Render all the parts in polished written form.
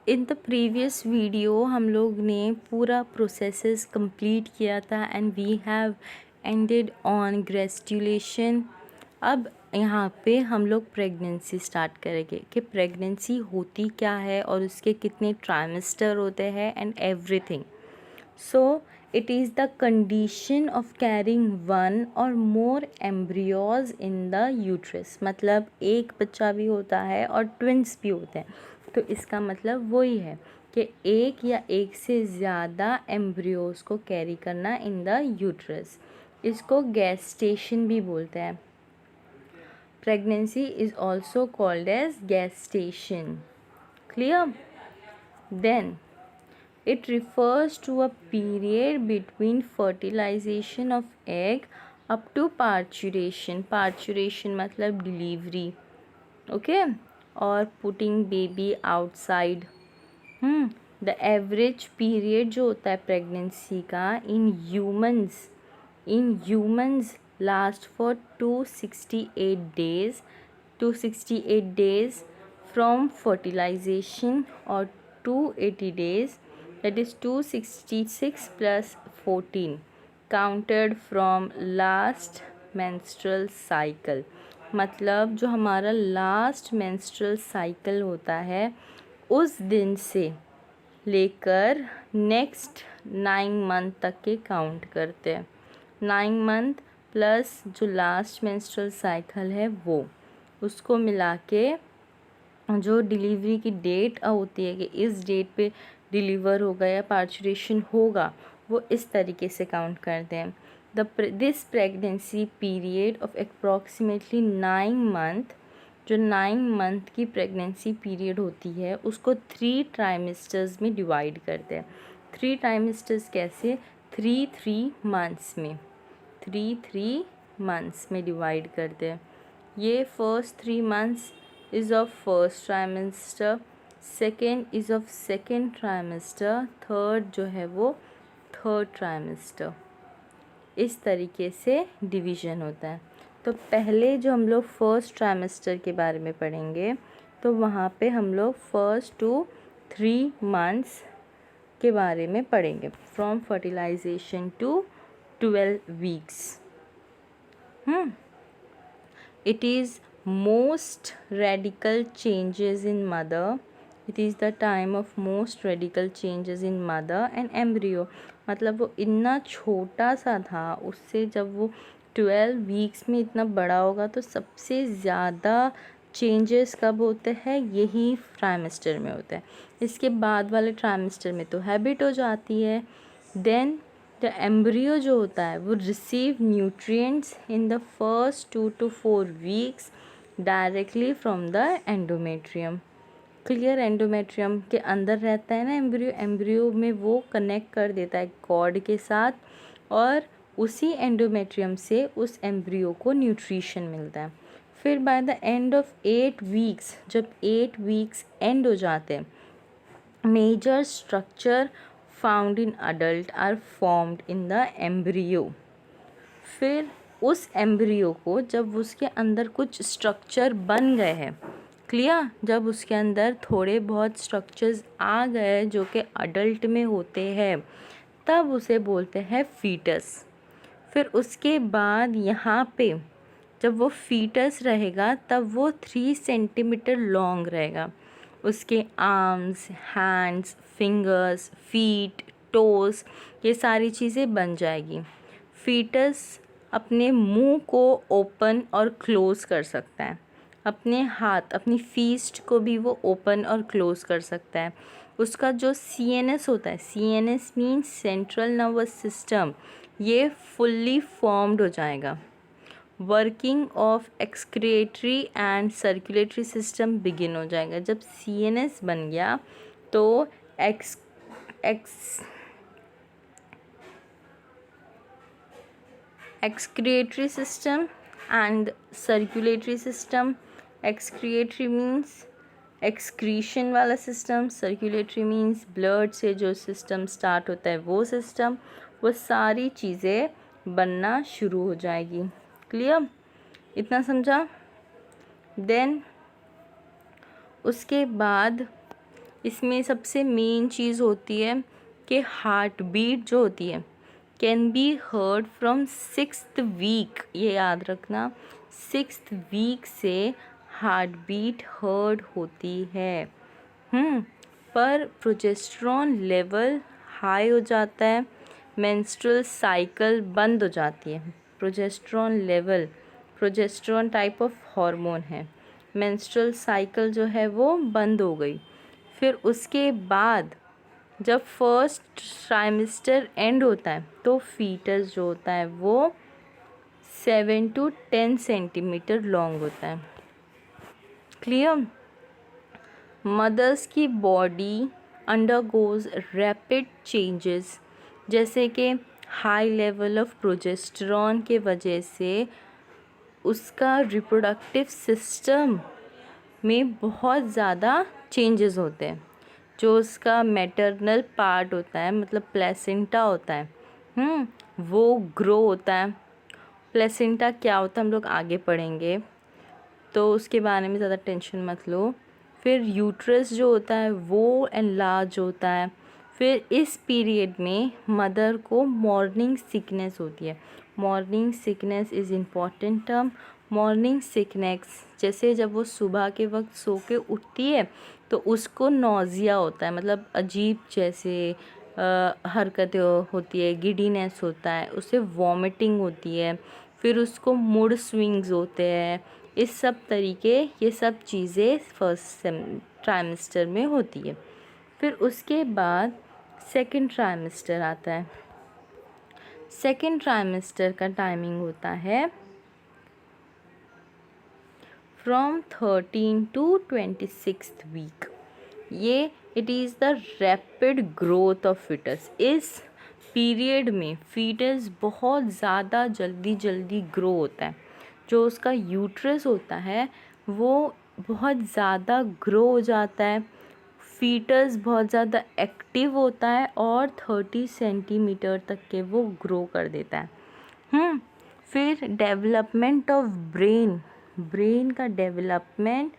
In the previous video हम लोग ने पूरा प्रोसेसेस कंप्लीट किया था and we have ended on gastrulation. अब यहाँ पे हम लोग प्रेगनेंसी स्टार्ट करेंगे कि प्रेगनेंसी होती क्या है और उसके कितने ट्राइमेस्टर होते हैं and everything. So it is the condition of carrying one और मोर एम्ब्रियोज इन द यूट्रस, मतलब एक बच्चा भी होता है और ट्विंस भी होते हैं। तो इसका मतलब वही है कि एक या एक से ज़्यादा एम्ब्रियोज को कैरी करना इन द यूट्रस। इसको गेस्टेशन भी बोलते हैं। Pregnancy is also called as gestation. Clear? Then it refers to a period between fertilization of egg up to parturition. Parturition मतलब delivery, okay, or putting baby outside. The average period जो होता है pregnancy का in humans last for 268 days. 268 days from fertilization or 280 days, that is 266 plus 14 counted from last menstrual cycle। मतलब जो हमारा last menstrual cycle होता है उस दिन से लेकर नेक्स्ट 9 मंथ तक के काउंट करते हैं। 9 मंथ प्लस जो लास्ट मेंस्ट्रुअल साइकिल है वो, उसको मिला के जो डिलीवरी की डेट होती है कि इस डेट पे डिलीवर होगा या पार्चुरेशन होगा, वो इस तरीके से काउंट करते हैं। This pregnancy period of approximately 9 month, जो 9 मंथ की प्रेगनेंसी पीरियड होती है उसको 3 ट्राइमेस्टर्स में डिवाइड करते हैं। 3 ट्राइमेस्टर्स कैसे? 3 मंथ्स में, 3 मंथ्स में डिवाइड करते हैं। ये first 3 months is of first trimester, second is of second trimester, third जो है वो थर्ड ट्राइमेस्टर। इस तरीके से डिवीज़न होता है। तो पहले जो हम लोग फर्स्ट ट्राइमेस्टर के बारे में पढ़ेंगे तो वहाँ पे हम लोग फर्स्ट टू 3 मंथ्स के बारे में पढ़ेंगे, from fertilisation to 12 weeks. It is most radical changes in mother. It is the time of most radical changes in mother and embryo. मतलब वो इतना छोटा सा था, उससे जब वो 12 वीक्स में इतना बड़ा होगा तो सबसे ज़्यादा चेंजेस कब होते हैं? यही ट्राइमेस्टर में होते हैं। इसके बाद वाले ट्राइमेस्टर में तो हैबिट हो जाती है। देन द एम्ब्रियो जो होता है वो receive nutrients in the first 2 to 4 weeks directly from the endometrium. Clear? Endometrium के अंदर रहता है ना एम्ब्रियो, एम्ब्रियो में वो कनेक्ट कर देता है कॉर्ड के साथ और उसी एंडोमेट्रियम से उस एम्ब्रियो को न्यूट्रिशन मिलता है। फिर by the end of 8 weeks, जब 8 वीक्स एंड हो जाते हैं, major structure found in adult are formed in the embryo. फिर उस एम्ब्रियो को जब उसके अंदर कुछ स्ट्रक्चर बन गए हैं, क्लियर, जब उसके अंदर थोड़े बहुत स्ट्रक्चर्स आ गए जो कि अडल्ट में होते हैं, तब उसे बोलते हैं फीटस। फिर उसके बाद यहाँ पे जब वो फीटस रहेगा तब वो 3 सेंटीमीटर लॉन्ग रहेगा। उसके arms, hands, fingers, feet, toes, ये सारी चीज़ें बन जाएगी। फीटस अपने मुंह को ओपन और क्लोज़ कर सकता है, अपने हाथ, अपनी फीस्ट को भी वो ओपन और क्लोज़ कर सकता है। उसका जो CNS होता है, CNS means central nervous system, ये फुल्ली फॉर्म्ड हो जाएगा। Working of excretory and circulatory system begin हो जाएगा। जब CNS बन गया तो excretory system and circulatory system. Excretory means excretion वाला सिस्टम, circulatory means ब्लड से जो सिस्टम स्टार्ट होता है वो सिस्टम, वो सारी चीज़ें बनना शुरू हो जाएगी। क्लियर? इतना समझा? देन उसके बाद इसमें सबसे मेन चीज़ होती है कि हार्ट बीट जो होती है can be heard from 6th week, ये याद रखना, 6th वीक से हार्ट बीट हर्ड होती है। पर प्रोजेस्टेरॉन लेवल हाई हो जाता है, मेंस्ट्रुअल साइकिल बंद हो जाती है। प्रोजेस्टेरॉन टाइप ऑफ हार्मोन है, मेंस्ट्रुअल साइकिल जो है वो बंद हो गई। फिर उसके बाद जब फर्स्ट ट्राइमेस्टर एंड होता है तो फीटस जो होता है वो 7 to 10 सेंटीमीटर लॉन्ग होता है। क्लियर? मदर्स की बॉडी अंडरगोज रैपिड चेंजेस, जैसे कि हाई लेवल ऑफ प्रोजेस्टेरॉन के वजह से उसका रिप्रोडक्टिव सिस्टम में बहुत ज़्यादा चेंजेस होते हैं। जो उसका मैटरनल पार्ट होता है, मतलब प्लेसेंटा होता है, वो ग्रो होता है। प्लेसेंटा क्या होता है हम लोग आगे पढ़ेंगे, तो उसके बारे में ज़्यादा टेंशन मत लो। फिर यूट्रस जो होता है वो एनलार्ज होता है। फिर इस पीरियड में मदर को मॉर्निंग सिकनेस होती है। Morning sickness is important term. Morning sickness जैसे जब वो सुबह के वक्त सो के उठती है तो उसको नौजिया होता है, मतलब अजीब जैसे हरकतें होती है, गिडीनेस होता है, उसे वॉमिटिंग होती है, फिर उसको मूड स्विंग्स होते हैं। इस सब तरीके, ये सब चीज़ें फर्स्ट ट्राइमेस्टर में होती है। फिर उसके बाद सेकंड ट्राइमेस्टर आता है। सेकंड ट्राइमेस्टर का टाइमिंग होता है फ्रॉम 13 to 26th वीक। ये it is the rapid growth of foetus. इस पीरियड में फीटस बहुत ज़्यादा जल्दी ग्रो होता है। जो उसका यूट्रस होता है वो बहुत ज़्यादा ग्रो हो जाता है, फीटस बहुत ज़्यादा एक्टिव होता है और 30 सेंटीमीटर तक के वो ग्रो कर देता है। फिर डेवलपमेंट ऑफ ब्रेन का डेवलपमेंट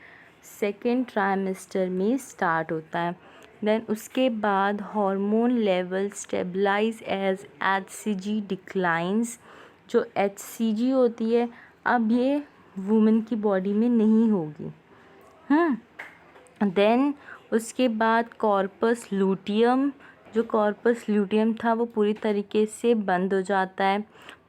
सेकेंड ट्राइमेस्टर में स्टार्ट होता है। देन उसके बाद hormone level stabilise as HCG declines. जो HCG होती है अब ये वुमेन की बॉडी में नहीं होगी। देन उसके बाद कॉर्पस लूटियम, जो कॉर्पस लूटियम था वो पूरी तरीके से बंद हो जाता है।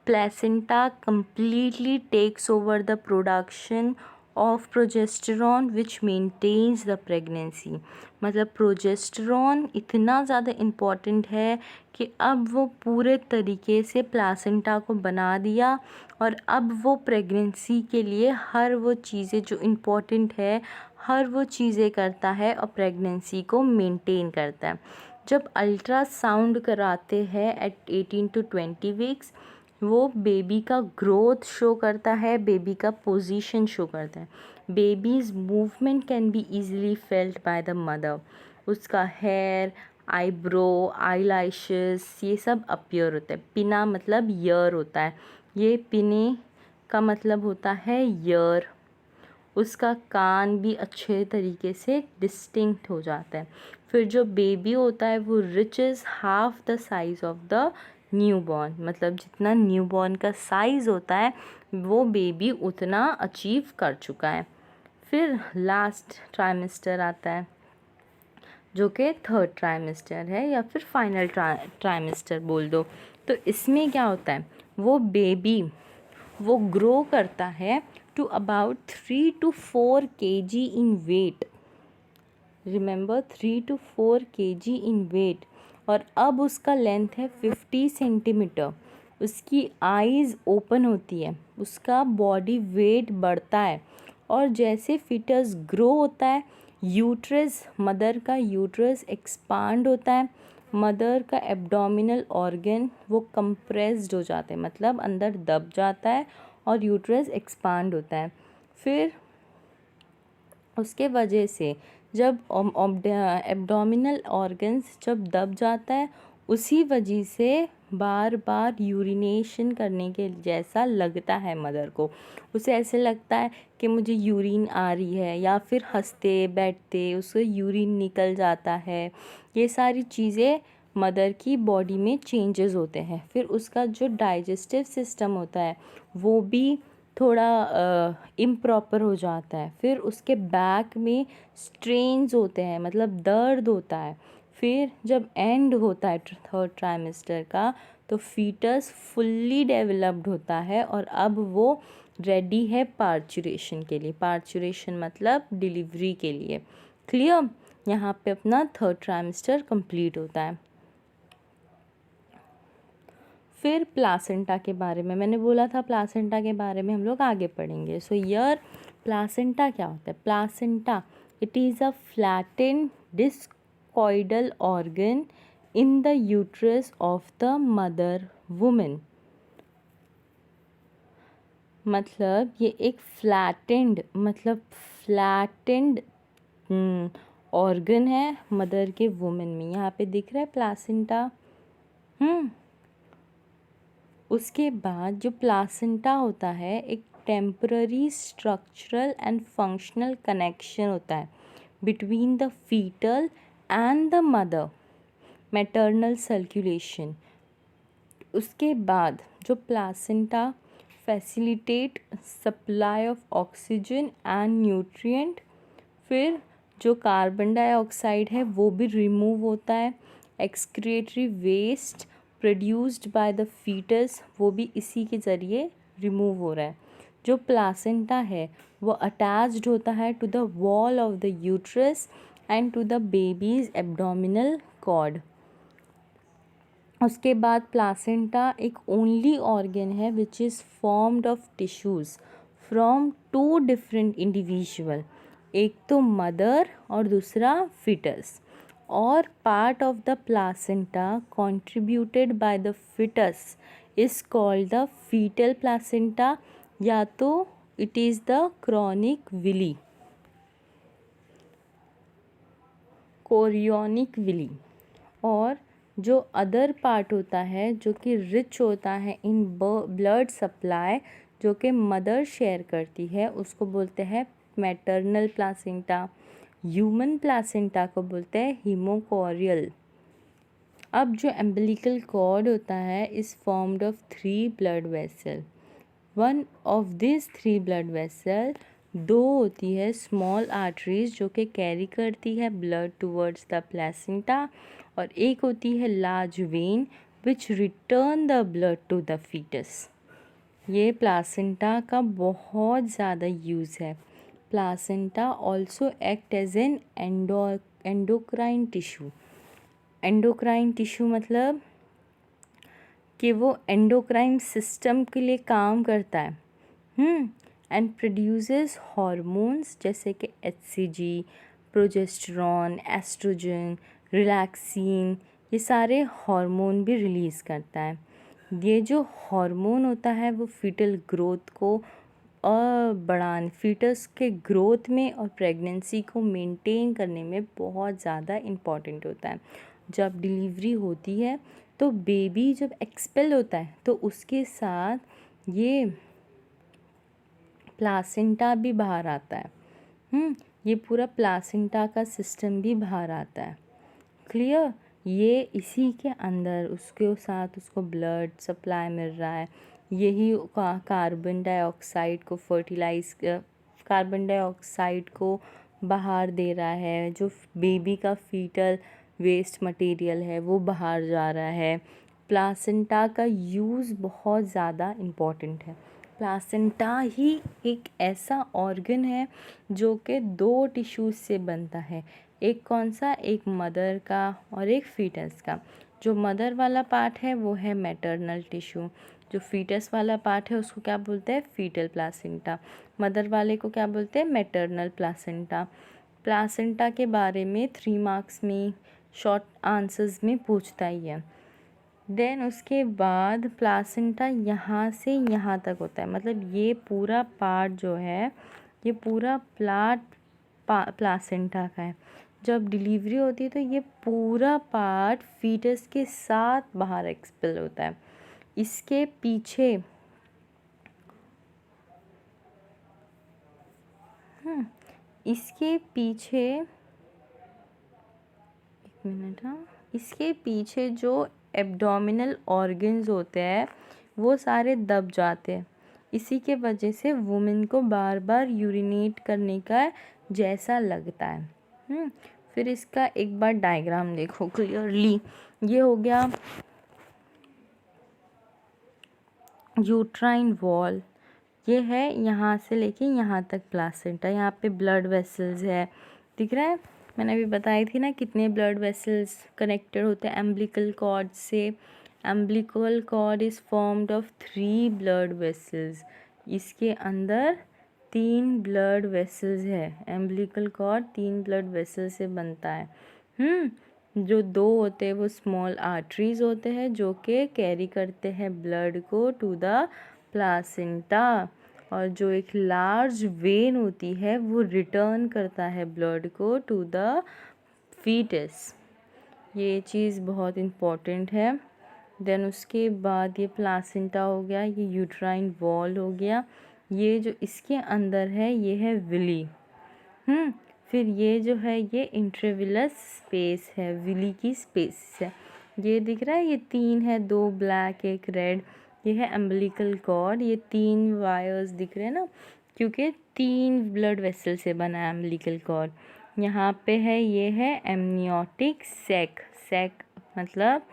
Placenta completely takes over the production of progesterone which maintains the pregnancy। मतलब प्रोजेस्टेरॉन इतना ज़्यादा इम्पॉर्टेंट है कि अब वो पूरे तरीके से प्लासेंटा को बना दिया और अब वो प्रेगनेंसी के लिए हर वो चीज़ें जो इम्पॉर्टेंट है हर वो चीज़ें करता है और प्रेगनेंसी को मेंटेन करता है। जब अल्ट्रासाउंड कराते हैं एट 18 to 20 वीक्स, वो बेबी का ग्रोथ शो करता है, बेबी का पोजीशन शो करता है। Babies movement can be easily felt by the mother. उसका हेयर, आईब्रो, आईलैशेस ये सब अपीयर होता है। पिना मतलब ईयर होता है, ये पिने का मतलब होता है ईयर। उसका कान भी अच्छे तरीके से डिस्टिंक्ट हो जाता है। फिर जो बेबी होता है वो reaches half the size of the newborn, मतलब जितना न्यूबॉर्न का साइज़ होता है वो बेबी उतना अचीव कर चुका है। फिर लास्ट ट्राइमेस्टर आता है जो कि थर्ड ट्राइमेस्टर है या फिर फाइनल ट्राइमेस्टर बोल दो। तो इसमें क्या होता है, वो बेबी वो ग्रो करता है to about 3 to 4 kg in weight. Remember 3 to 4 kg in weight. और अब उसका लेंथ है 50 सेंटीमीटर। उसकी आईज़ ओपन होती है, उसका बॉडी वेट बढ़ता है और जैसे फिटस ग्रो होता है यूट्रस, मदर का यूट्रस एक्सपांड होता है। मदर का एब्डोमिनल ऑर्गन वो कंप्रेस्ड हो जाते हैं, मतलब अंदर दब जाता है और यूट्रस एक्सपांड होता है। फिर उसके वजह से जब एब्डोमिनल ऑर्गन्स जब दब जाता है उसी वजह से बार बार यूरिनेशन करने के जैसा लगता है मदर को। उसे ऐसे लगता है कि मुझे यूरिन आ रही है, या फिर हंसते बैठते उसको यूरिन निकल जाता है। ये सारी चीज़ें मदर की बॉडी में चेंजेस होते हैं। फिर उसका जो डाइजेस्टिव सिस्टम होता है वो भी थोड़ा इम्प्रॉपर हो जाता है। फिर उसके बैक में स्ट्रेन्स होते हैं, मतलब दर्द होता है। फिर जब एंड होता है थर्ड ट्राइमेस्टर का, तो फीटस फुल्ली डेवलप्ड होता है और अब वो रेडी है पार्चुरेशन के लिए। पार्चुरेशन मतलब डिलीवरी के लिए। क्लियर? यहाँ पे अपना थर्ड ट्राइमेस्टर कंप्लीट होता है। फिर प्लासेंटा के बारे में मैंने बोला था, प्लासेंटा के बारे में हम लोग आगे पढ़ेंगे। सो यर प्लासेंटा क्या होता है? Placenta, it is a flattened discoidal organ in the uterus of the mother women. मतलब ये एक फ्लैटेंड ऑर्गन है मदर के वुमेन में। यहाँ पे दिख रहा है प्लासेंटा। उसके बाद जो प्लासेंटा होता है एक temporary structural and functional connection होता है between the foetal and the mother, maternal circulation. उसके बाद जो placenta facilitate supply of oxygen and nutrient. फिर जो कार्बन डाइऑक्साइड है वो भी रिमूव होता है। Excretory waste produced by the foetus वो भी इसी के ज़रिए रिमूव हो रहा है। जो प्लासेंटा है वो अटैच्ड होता है to the wall of the uterus and to the baby's abdominal cord. उसके बाद प्लासेंटा एक ओनली ऑर्गन है which is formed of tissues from two different individual, एक तो मदर और दूसरा फिटस। और part of the placenta contributed by the fetus is called the fetal placenta, या तो it is the chronic villi, chorionic villi. और जो other part होता है जो कि रिच होता है इन ब्लड सप्लाई, जो कि मदर शेयर करती है, उसको बोलते हैं मैटरनल प्लासेंटा। ह्यूमन प्लासेंटा को बोलते हैं हीमोकोरियल। अब जो एम्बिलिकल कॉर्ड होता है is formed of 3 blood vessel. One of this 3 blood vessel, 2 होती है स्मॉल आर्टरीज जो कि कैरी करती है ब्लड टूवर्ड्स द प्लासेंटा, और एक होती है large vein which return the blood to the fetus. ये प्लासेंटा का बहुत ज़्यादा यूज़ है। Placenta also act as an endocrine tissue. Endocrine tissue मतलब कि वो एंडोक्राइन सिस्टम के लिए काम करता है। एंड प्रोड्यूसेस हॉर्मोन्स जैसे कि HCG, प्रोजेस्टेरॉन, एस्ट्रोजन, रिलैक्सिन, ये सारे हार्मोन भी रिलीज़ करता है। ये जो हार्मोन होता है वो फीटल ग्रोथ को फीटस के ग्रोथ में और प्रेगनेंसी को मेंटेन करने में बहुत ज़्यादा इम्पॉर्टेंट होता है। जब डिलीवरी होती है तो बेबी जब एक्सपेल होता है तो उसके साथ ये प्लासेंटा भी बाहर आता है। ये पूरा प्लासेंटा का सिस्टम भी बाहर आता है। क्लियर? ये इसी के अंदर उसके साथ उसको ब्लड सप्लाई मिल रहा है। यही कार्बन डाइऑक्साइड को बाहर दे रहा है। जो बेबी का फीटल वेस्ट मटेरियल है वो बाहर जा रहा है। प्लासेंटा का यूज़ बहुत ज़्यादा इम्पॉर्टेंट है। प्लासेंटा ही एक ऐसा ऑर्गन है जो कि 2 टिश्यूज़ से बनता है। एक कौन सा? एक मदर का और एक फीटस का। जो मदर वाला पार्ट है वो है मैटरनल टिश्यू, जो फीटस वाला पार्ट है उसको क्या बोलते हैं? Fetal placenta. मदर वाले को क्या बोलते हैं? Maternal placenta. प्लासेंटा के बारे में 3 मार्क्स में शॉर्ट आंसर्स में पूछता ही है। देन उसके बाद प्लासेंटा यहाँ से यहाँ तक होता है, मतलब ये पूरा पार्ट जो है ये पूरा प्लासेंटा का है। जब डिलीवरी होती है तो ये पूरा पार्ट फीटस के साथ बाहर एक्सपेल होता है। इसके पीछे इसके पीछे एक मिनट, हाँ, इसके पीछे जो एब्डोमिनल ऑर्गन्स होते हैं वो सारे दब जाते हैं। इसी के वजह से वुमेन को बार बार यूरिनेट करने का जैसा लगता है। फिर इसका एक बार डायग्राम देखो क्लियरली। ये हो गया यूट्राइन वॉल, ये है यहाँ से लेके यहाँ तक प्लासेंटा। यहाँ पे ब्लड वेसल्स है, दिख रहा है। मैंने अभी बताई थी ना कितने ब्लड वेसल्स कनेक्टेड होते हैं एम्बिलिकल कॉर्ड से। Umbilical cord is formed of 3 blood vessels. इसके अंदर 3 ब्लड वेसल्स है। एम्बिलिकल कॉर्ड 3 ब्लड वेसल से बनता है। जो 2 होते हैं वो स्मॉल आर्टरीज होते हैं जो कि कैरी करते हैं ब्लड को टू द प्लासेंटा, और जो एक लार्ज वेन होती है वो रिटर्न करता है ब्लड को टू द फीटस। ये चीज़ बहुत इम्पॉर्टेंट है। देन उसके बाद ये प्लासेंटा हो गया, ये यूट्राइन वॉल हो गया। ये जो इसके अंदर है ये है विली। फिर ये जो है ये इंट्राविलस स्पेस है, विली की स्पेस है। ये दिख रहा है, ये 3 है, 2 ब्लैक 1 रेड। ये है अम्बिलिकल कॉर्ड, ये 3 वायर्स दिख रहे हैं ना, क्योंकि 3 ब्लड वेसल से बना है अम्बिलिकल कॉर्ड। यहाँ पे है, ये है एमनियोटिक सैक। सैक मतलब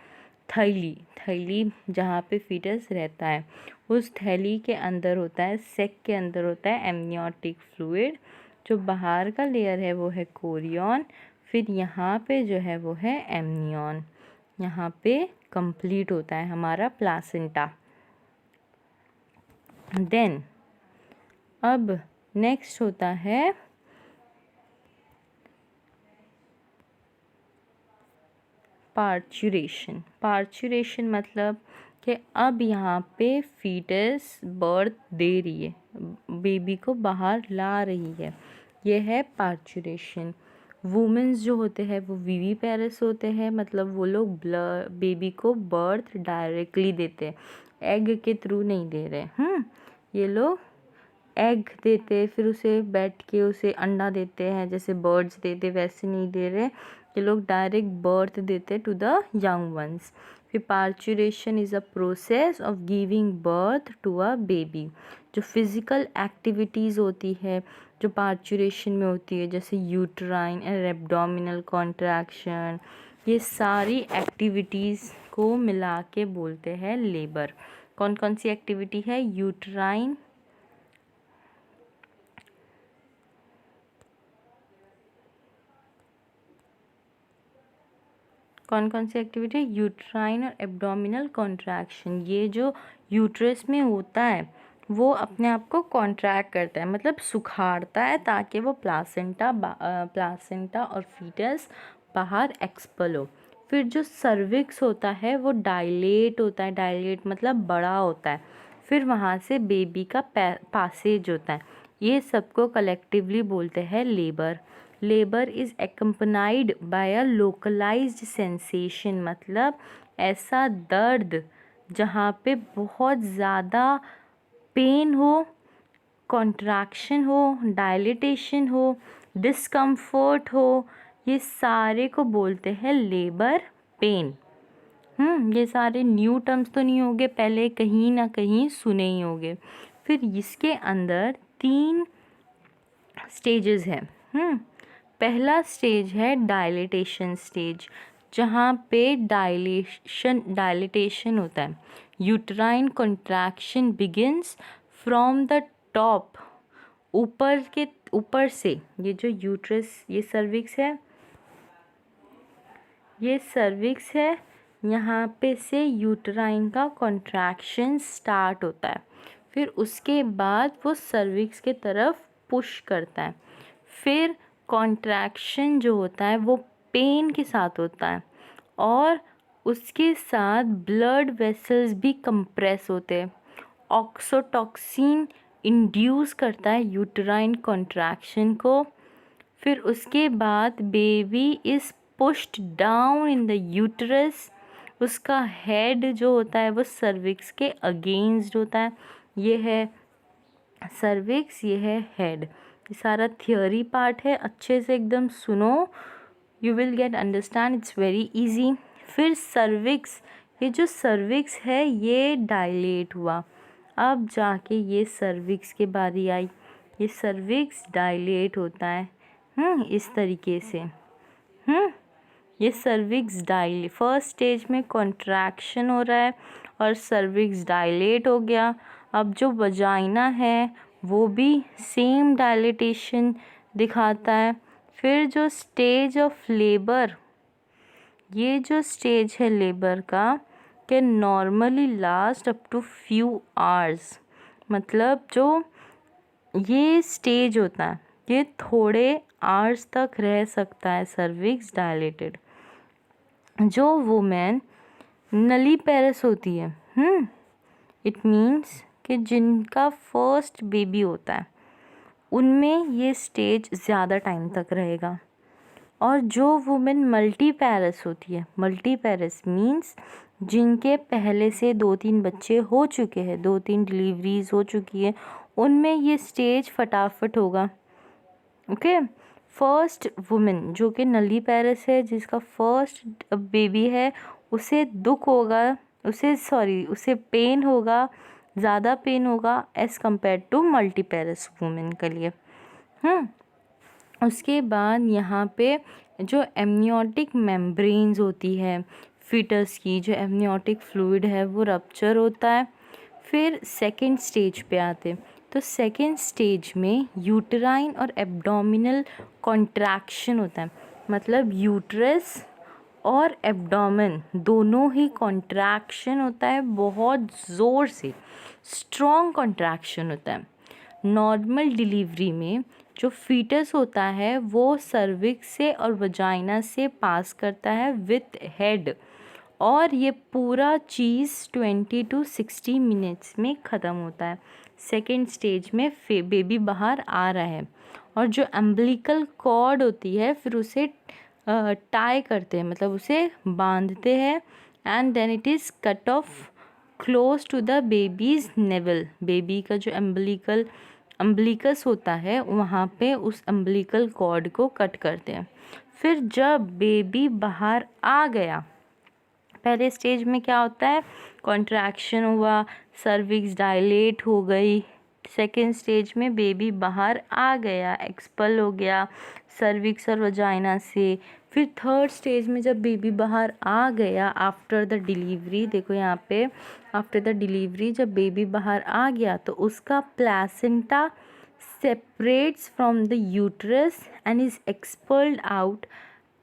थैली, थैली जहाँ पे फीटस रहता है उस थैली के अंदर होता है, सैक के अंदर होता है एमनियोटिक फ्लूइड। जो बाहर का लेयर है वो है कोरियन। फिर यहाँ पे जो है वो है एमनियन। यहाँ पे कंप्लीट होता है हमारा प्लासेंटा। देन अब नेक्स्ट होता है पार्चुरेशन। पार्चुरेशन मतलब कि अब यहाँ पे फीटस बर्थ दे रही है, बेबी को बाहर ला रही है, ये है पार्चुरेशन। वुमेन्स जो होते हैं वो वीवी पेरेस होते हैं, मतलब वो लोग बेबी को बर्थ डायरेक्टली देते हैं, एग के थ्रू नहीं दे रहे। ये लोग एग देते, फिर उसे बैठ के उसे अंडा देते हैं जैसे बर्ड्स देते, वैसे नहीं दे रहे। ये लोग डायरेक्ट बर्थ देते टू द यंग वंस। फिर parturition is a process of giving birth to a baby. जो फिज़िकल एक्टिविटीज़ होती है जो पार्चुरेशन में होती है, जैसे यूट्राइन एंड एब्डोमिनल कॉन्ट्रैक्शन, ये सारी एक्टिविटीज़ को मिला के बोलते हैं लेबर। कौन कौन सी एक्टिविटी है? यूट्राइन, कौन कौन सी एक्टिविटी? यूट्राइन और एब्डोमिनल कॉन्ट्रैक्शन। ये जो यूट्रस में होता है वो अपने आप को कॉन्ट्रैक्ट करता है, मतलब सुखाड़ता है, ताकि वो प्लासेंटा और फीटस बाहर एक्सपल हो। फिर जो सर्विक्स होता है वो डायलेट होता है, डायलेट मतलब बड़ा होता है। फिर वहाँ से बेबी का पासेज होता है। ये सबको कलेक्टिवली बोलते हैं labour. Labour is accompanied by a localised sensation, मतलब ऐसा दर्द जहाँ पे बहुत ज़्यादा पेन हो, कॉन्ट्रैक्शन हो, डायलिटेशन हो, डिस्कम्फर्ट हो, ये सारे को बोलते हैं लेबर पेन। ये सारे न्यू टर्म्स तो नहीं होंगे, पहले कहीं ना कहीं सुने ही होंगे। फिर इसके अंदर 3 स्टेजेस हैं। पहला स्टेज है डायलिटेशन स्टेज, जहाँ पे डायलिटेशन होता है। Uterine contraction begins from the top, ऊपर से। ये जो यूट्रस, ये सर्विक्स है, ये सर्विक्स है, यहाँ पे से यूट्राइन का कॉन्ट्रैक्शन स्टार्ट होता है। फिर उसके बाद वो सर्विक्स के तरफ पुश करता है। फिर कॉन्ट्रैक्शन जो होता है वो पेन के साथ होता है, और उसके साथ ब्लड वेसल्स भी कंप्रेस होते हैं। ऑक्सीटोसिन इंड्यूस करता है यूट्राइन कॉन्ट्रैक्शन को। फिर उसके बाद baby is pushed down in the uterus. उसका हेड जो होता है वो सर्विक्स के अगेंस्ट होता है। ये है सर्विक्स, ये है हेड। ये सारा थियोरी पार्ट है, अच्छे से एकदम सुनो, you will get understand, it's very easy. फिर सर्विक्स, ये जो सर्विक्स है ये डायलेट हुआ, अब जाके ये सर्विक्स के बारी आई। ये सर्विक्स डायलेट होता है इस तरीके से। ये सर्विक्स डायलेट, फर्स्ट स्टेज में कॉन्ट्रैक्शन हो रहा है और सर्विक्स डायलेट हो गया। अब जो वजाइना है वो भी सेम डायलेटेशन दिखाता है। फिर जो स्टेज ऑफ लेबर, ये जो स्टेज है लेबर का, can normally last up to few hours. मतलब जो ये स्टेज होता है ये थोड़े आवर्स तक रह सकता है सर्विक्स डायलेटेड। जो वुमेन नली पेरस होती है, इट मीन्स कि जिनका फर्स्ट बेबी होता है उनमें ये स्टेज ज़्यादा टाइम तक रहेगा। और जो वुमेन मल्टी पैरस होती है, मल्टी पैरस मीन्स जिनके पहले से 2-3 बच्चे हो चुके हैं, 2-3 डिलीवरीज हो चुकी है, उनमें ये स्टेज फटाफट होगा। ओके, फर्स्ट वुमेन जो कि नली पैरस है, जिसका फर्स्ट बेबी है, उसे दुख होगा, उसे पेन होगा, ज़्यादा पेन होगा as compare to multiparous women के लिए। उसके बाद यहाँ पे जो एमनियोटिक मेम्ब्रेन्स होती है फीटस की, जो एमनियोटिक फ्लूइड है वो रप्चर होता है। फिर सेकेंड स्टेज पे आते, तो सेकेंड स्टेज में यूटराइन और एब्डोमिनल कॉन्ट्रैक्शन होता है। मतलब यूट्रस और एब्डोमेन दोनों ही कॉन्ट्रैक्शन होता है, बहुत ज़ोर से स्ट्रॉन्ग कॉन्ट्रैक्शन होता है। नॉर्मल डिलीवरी में जो फीटस होता है वो सर्विक्स से और वजाइना से पास करता है विथ हेड, और ये पूरा चीज़ 20 to 60 मिनट्स में ख़त्म होता है। सेकेंड स्टेज में बेबी बाहर आ रहा है और जो अम्बिलिकल कॉर्ड होती है फिर उसे टाई करते हैं, मतलब उसे बांधते हैं, and then it is cut off close to the baby's navel. Baby का जो अम्बिलिकस होता है वहाँ पे उस अम्बिलिकल कॉर्ड को कट करते हैं। फिर जब बेबी बाहर आ गया, पहले स्टेज में क्या होता है, कॉन्ट्रैक्शन हुआ, सर्विक्स डायलेट हो गई। सेकेंड स्टेज में बेबी बाहर आ गया, एक्सपल हो गया सर्विक्स और वजाइना से। फिर थर्ड स्टेज में जब बेबी बाहर आ गया आफ्टर द डिलीवरी, देखो यहाँ पे आफ्टर द डिलीवरी जब बेबी बाहर आ गया तो उसका placenta separates from the uterus and is expelled out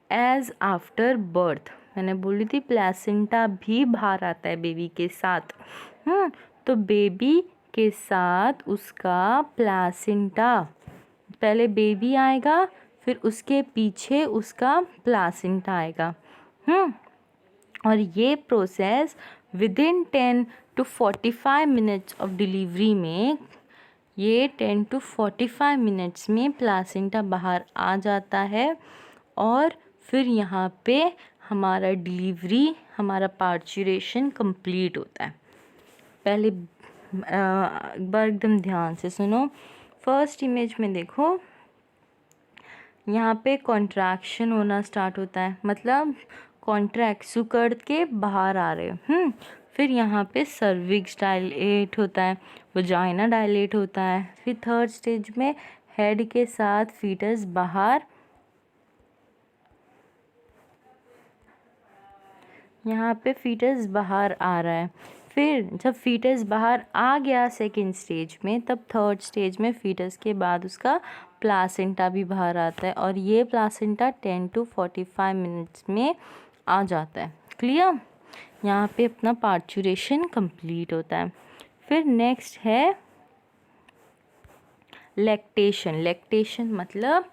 as afterbirth. मैंने बोली थी प्लेसेंटा भी बाहर आता है बेबी के साथ। तो बेबी के साथ उसका प्लेसेंटा, पहले बेबी आएगा फिर उसके पीछे उसका प्लेसेंटा आएगा। और ये process within 10 to 45 minutes of delivery में, ये 10 to 45 मिनट्स में प्लेसेंटा बाहर आ जाता है और फिर यहाँ पे हमारा डिलीवरी, हमारा पार्चुरेशन कंप्लीट होता है। पहले एक बार एकदम ध्यान से सुनो। फर्स्ट इमेज में देखो यहाँ पे कॉन्ट्रैक्शन होना स्टार्ट होता है, मतलब कॉन्ट्रैक्ट सुकड़ के बाहर आ रहे हैं। फिर यहाँ पे सर्विक्स डायलेट होता है, वजाइना डायलेट होता है। फिर थर्ड स्टेज में हेड के साथ फीटस बाहर, यहाँ पे फीटस बाहर आ रहा है। फिर जब फीटस बाहर आ गया सेकेंड स्टेज में, तब थर्ड स्टेज में फीटस के बाद उसका प्लासेंटा भी बाहर आता है और ये प्लासेंटा 10 to 45 मिनट्स में आ जाता है। क्लियर, यहाँ पे अपना पार्चुरेशन कंप्लीट होता है। फिर नेक्स्ट है लैक्टेशन। लैक्टेशन मतलब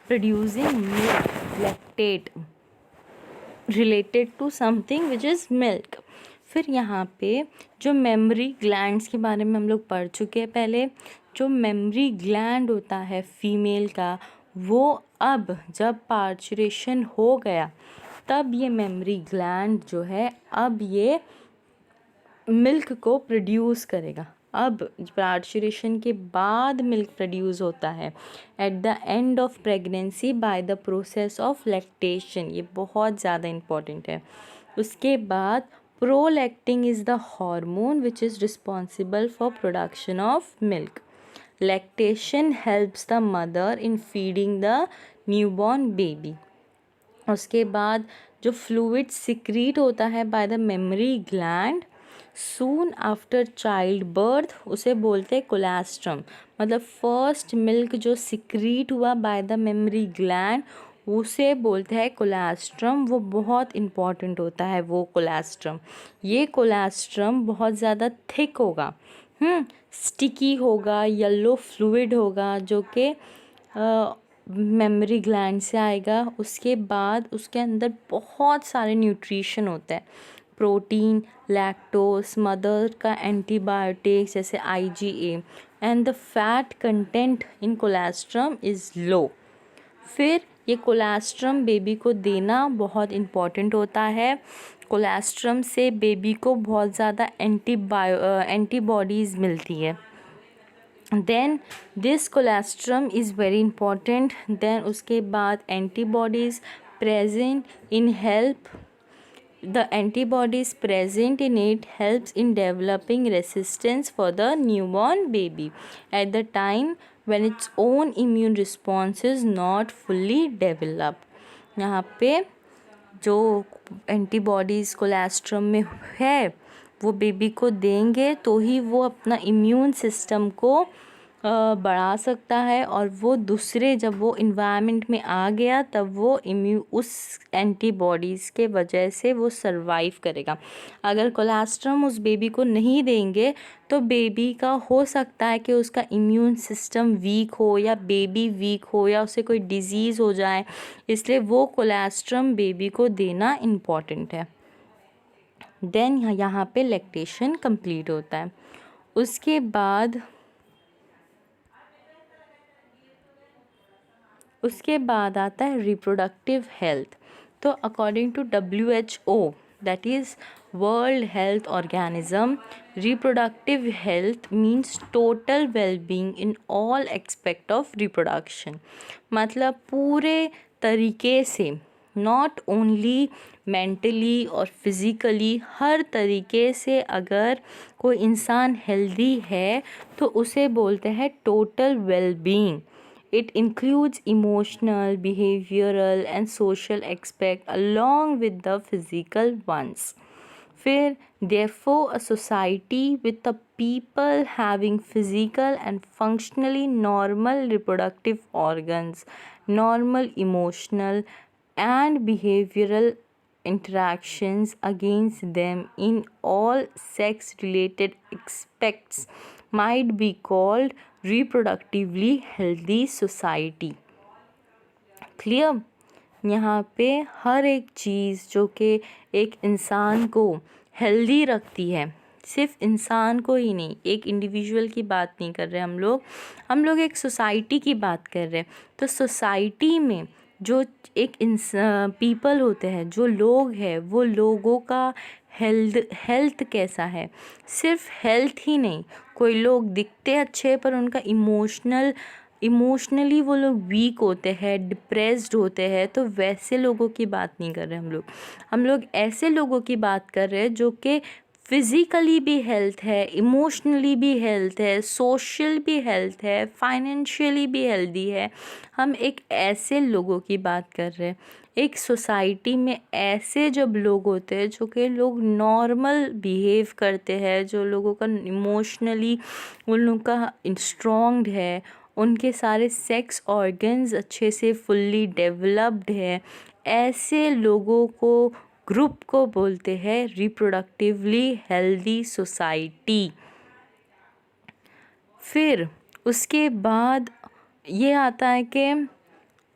producing milk, lactate related to something which is milk. फिर यहाँ पे जो मेमरी ग्लैंड्स के बारे में हम लोग पढ़ चुके हैं पहले। जो मेमरी ग्लैंड होता है फीमेल का, वो अब जब पार्चुरेशन हो गया तब ये मेमरी ग्लैंड जो है अब ये मिल्क को प्रोड्यूस करेगा। अब पार्चुरेशन के बाद मिल्क प्रोड्यूस होता है at the end of pregnancy by the process of lactation. ये बहुत ज़्यादा इम्पॉर्टेंट है। उसके बाद prolactin is the hormone which is responsible for production of milk. Lactation helps the mother in feeding the newborn baby. उसके बाद जो fluid secrete होता है by the mammary gland soon after child birth, उसे बोलते हैं कोलेस्ट्रम। मतलब first milk जो सिक्रीट हुआ बाय द मेमरी ग्लैंड उसे बोलते हैं कोलेस्ट्रम। वो बहुत इम्पॉर्टेंट होता है वो कोलेस्ट्रम। ये कोलेस्ट्रम बहुत ज़्यादा थिक होगा, स्टिकी होगा, येलो फ्लूइड होगा जो कि मेमरी ग्लैंड से आएगा। उसके बाद उसके अंदर बहुत सारे न्यूट्रिशन होते हैं, प्रोटीन, लैक्टोस, मदर का एंटीबायोटिक्स जैसे IgA, and the fat content in colostrum is low. फिर ये कोलेस्ट्रम बेबी को देना बहुत इम्पॉर्टेंट होता है। कोलेस्ट्रम से बेबी को बहुत ज़्यादा एंटीबॉडीज़ मिलती है। Then this colostrum is very important. Then उसके बाद antibodies present in help the antibodies present in it helps in developing resistance for the newborn baby at the time when its own immune response is not fully developed। यहाँ पे जो antibodies colostrum में है वो baby को देंगे तो ही वो अपना इम्यून सिस्टम को बढ़ा सकता है, और वो दूसरे जब वो इन्वायरमेंट में आ गया तब वो उस एंटीबॉडीज़ के वजह से वो सरवाइव करेगा। अगर कोलेस्ट्रम उस बेबी को नहीं देंगे तो बेबी का हो सकता है कि उसका इम्यून सिस्टम वीक हो या बेबी वीक हो या उसे कोई डिज़ीज़ हो जाए, इसलिए वो कोलेस्ट्रम बेबी को देना इम्पॉर्टेंट है। देन यहाँ पे लैक्टेशन कंप्लीट होता है। उसके बाद आता है रिप्रोडक्टिव हेल्थ। तो according to WHO, that is world health organism, reproductive health means total wellbeing in all expect of reproduction. मतलब पूरे तरीके से, नॉट ओनली मेंटली और फिज़िकली, हर तरीके से अगर कोई इंसान हेल्दी है तो उसे बोलते हैं total wellbeing. It includes emotional, behavioral and social aspect along with the physical ones. फिर therefore a society with the people having physical and functionally normal reproductive organs, normal emotional and behavioral interactions against them in all sex related aspects might be called reproductively healthy society। Clear? यहाँ पे हर एक चीज़ जो कि एक इंसान को healthy रखती है, सिर्फ इंसान को ही नहीं, एक इंडिविजुअल की बात नहीं कर रहे हम लोग एक सोसाइटी की बात कर रहे हैं। तो सोसाइटी में जो एक पीपल होते हैं, जो लोग हैं, वो लोगों का हेल्थ कैसा है, सिर्फ हेल्थ ही नहीं, कोई लोग दिखते अच्छे पर उनका इमोशनली वो लोग वीक होते हैं, डिप्रेस्ड होते हैं, तो वैसे लोगों की बात नहीं कर रहे हम लोग ऐसे लोगों की बात कर रहे हैं जो कि फिज़िकली भी हेल्थ है, इमोशनली भी हेल्थ है, सोशल भी हेल्थ है, फाइनेंशियली भी हेल्दी है। हम एक ऐसे लोगों की बात कर रहे हैं। एक सोसाइटी में ऐसे जब लोग होते हैं जो कि लोग नॉर्मल बिहेव करते हैं, जो लोगों का इमोशनली उन लोगों का स्ट्रॉन्ग है, उनके सारे सेक्स ऑर्गन्स अच्छे से फुल्ली डेवलप्ड है, ऐसे लोगों को ग्रुप को बोलते हैं रिप्रोडक्टिवली हेल्दी सोसाइटी। फिर उसके बाद ये आता है कि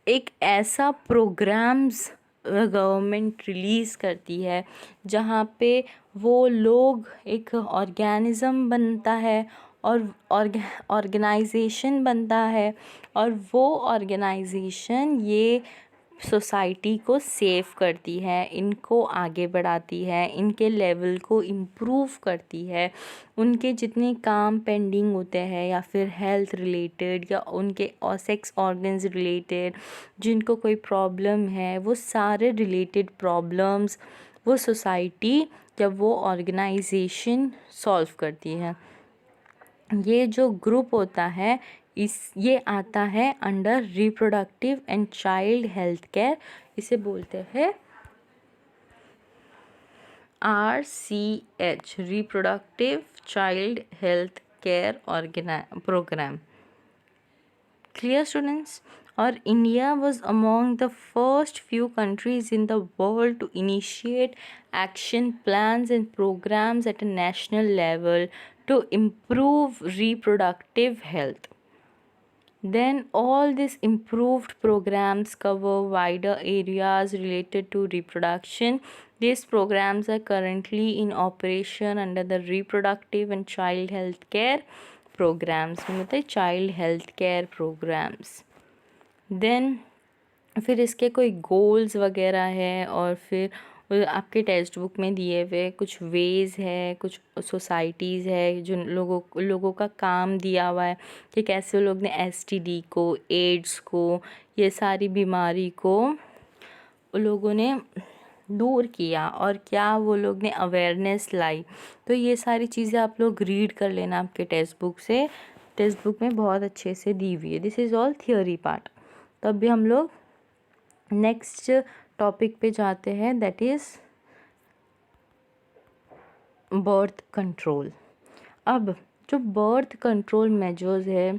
एक ऐसा प्रोग्राम्स गवर्नमेंट रिलीज़ करती है जहाँ पे वो लोग एक ऑर्गेनिज़म बनता है और ऑर्गेनाइजेशन बनता है, और वो ऑर्गेनाइजेशन ये सोसाइटी को सेव करती है, इनको आगे बढ़ाती है, इनके लेवल को इम्प्रूव करती है। उनके जितने काम पेंडिंग होते हैं या फिर हेल्थ रिलेटेड या उनके और सेक्स ऑर्गन्स रिलेटेड जिनको कोई प्रॉब्लम है, वो सारे रिलेटेड प्रॉब्लम्स वो सोसाइटी या वो ऑर्गेनाइजेशन सॉल्व करती है। ये जो ग्रुप होता है ये आता है under reproductive and child health care, इसे बोलते हैं RCH, reproductive child health care programme. Clear, students? Or India was among the first few countries in the world to initiate action plans and programs at a national level to improve reproductive health. Then all these improved programs cover wider areas related to reproduction. These programs are currently in operation under the reproductive and child health care programs, मतलब child health care programmes. Then फिर इसके कोई goals वगैरह है, और फिर आपके text book में दिए हुए कुछ वेज़ है, कुछ सोसाइटीज़ है, जो लोगों का काम दिया हुआ है कि कैसे लोग ने STD को, एड्स को, ये सारी बीमारी को लोगों ने दूर किया और क्या वो लोग ने अवेयरनेस लाई। तो ये सारी चीज़ें आप लोग रीड कर लेना आपके टेक्स्ट बुक से, टेक्स्ट बुक में बहुत अच्छे से दी हुई है। This is all theory part. तो अभी हम लोग नेक्स्ट टॉपिक पे जाते हैं, दैट इज़ बर्थ कंट्रोल। अब जो बर्थ कंट्रोल मेजर्स है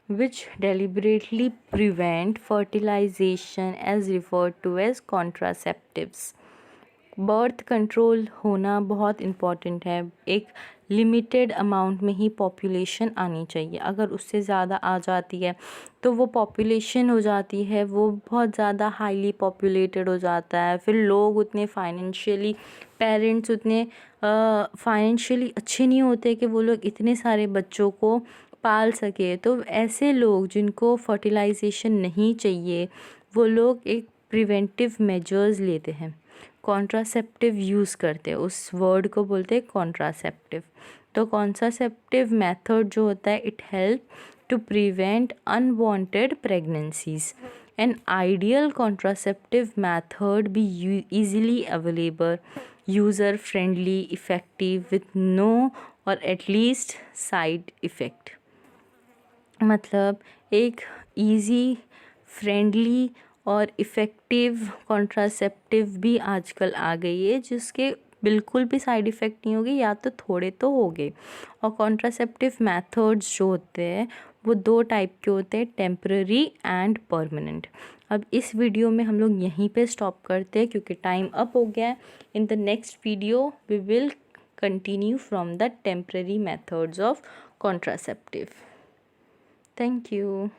which deliberately prevent fertilization as referred to as contraceptives. Birth control होना बहुत इम्पॉर्टेंट है। एक लिमिटेड अमाउंट में ही पॉपुलेशन आनी चाहिए, अगर उससे ज़्यादा आ जाती है तो वो पॉपुलेशन हो जाती है, वो बहुत ज़्यादा हाईली पॉपुलेटेड हो जाता है। फिर लोग उतने फाइनेंशियली, पेरेंट्स उतने फाइनेंशियली अच्छे नहीं होते कि वो लोग इतने सारे बच्चों को पाल सके। तो ऐसे लोग जिनको फर्टिलाइजेशन नहीं चाहिए, वो लोग एक प्रिवेंटिव मेजर्स लेते हैं, कॉन्ट्रासेप्टिव यूज़ करते हैं। उस वर्ड को बोलते हैं कॉन्ट्रासेप्टिव। तो कॉन्ट्रासेप्टिव मेथड जो होता है, it help to prevent unwanted pregnancies. An ideal contraceptive method be easily available, user friendly, effective, with no और एटलीस्ट साइड इफ़ेक्ट। मतलब एक इजी, फ्रेंडली और इफ़ेक्टिव कॉन्ट्रासेप्टिव भी आजकल आ गई है, जिसके बिल्कुल भी साइड इफ़ेक्ट नहीं होगी या तो थोड़े तो हो गए। और कॉन्ट्रासेप्टिव मेथड्स जो होते हैं वो 2 टाइप के होते हैं, टेम्पररी एंड परमानेंट। अब इस वीडियो में हम लोग यहीं पे स्टॉप करते हैं क्योंकि टाइम अप हो गया है। In the next video we will continue from the temporary methods of contraceptive. Thank you.